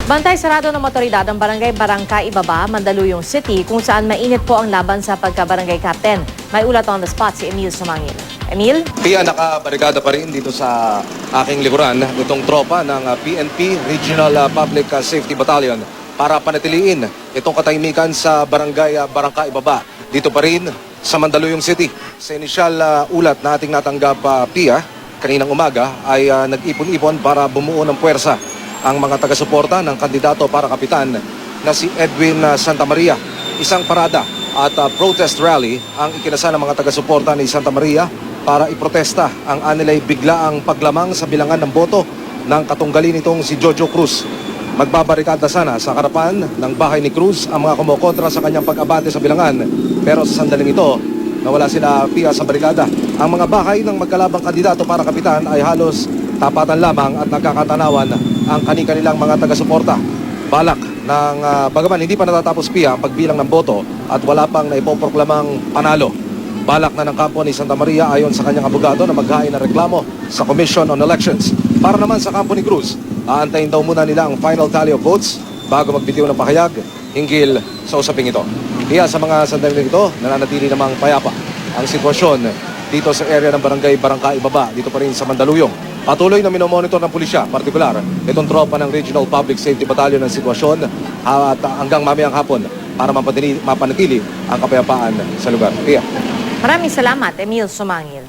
Bantay sarado ng motoridad ang barangay Barangka Ibaba, Mandaluyong City, kung saan mainit po ang laban sa pagka-barangay captain. May ulat on the spot si Emil Sumangil. Emil? Pia, nakabarikada pa rin dito sa aking likuran itong tropa ng PNP Regional Public Safety Battalion para panatiliin itong katahimikan sa barangay Barangka Ibaba. Dito pa rin sa Mandaluyong City. Sa inisyal ulat na ating natanggap, Pia, kaninang umaga ay nag-ipon-ipon para bumuo ng puwersa ang mga taga-suporta ng kandidato para kapitan na si Edwin Santa Maria. Isang parada at protest rally ang ikinasa ng mga taga-suporta ni Santa Maria para iprotesta ang anilay biglaang paglamang sa bilangan ng boto ng katunggali nitong si Jojo Cruz. Magbabarikada sana sa harapan ng bahay ni Cruz ang mga kumokontra sa kanyang pag-abante sa bilangan. Pero sa sandaling ito, nawala sila, Pia, sa barikada. Ang mga bahay ng magkalabang kandidato para kapitan ay halos tapatan lamang at nagkakatanawan ang kanilang mga taga-suporta. Balak ng bagaman hindi pa natatapos, Pia, ang pagbilang ng boto at wala pang naipoproklamang panalo. Balak na ng kampo ni Santa Maria ayon sa kanyang abogado na maghain ng reklamo sa Commission on Elections. Para naman sa kampo ni Cruz, aantayin daw muna nila ang final tally of votes bago magbitiw ng pahayag hinggil sa usaping ito. Kaya sa mga sandaling ito, nananatili namang payapa ang sitwasyon dito sa area ng barangay Barangka Ibaba, dito pa rin sa Mandaluyong. Patuloy na minomonitor ng pulisya, partikular itong tropa ng Regional Public Safety Battalion ng sitwasyon at hanggang mamayang hapon para mapanatili ang kapayapaan sa lugar. Kaya. Maraming salamat, Emil Sumangil.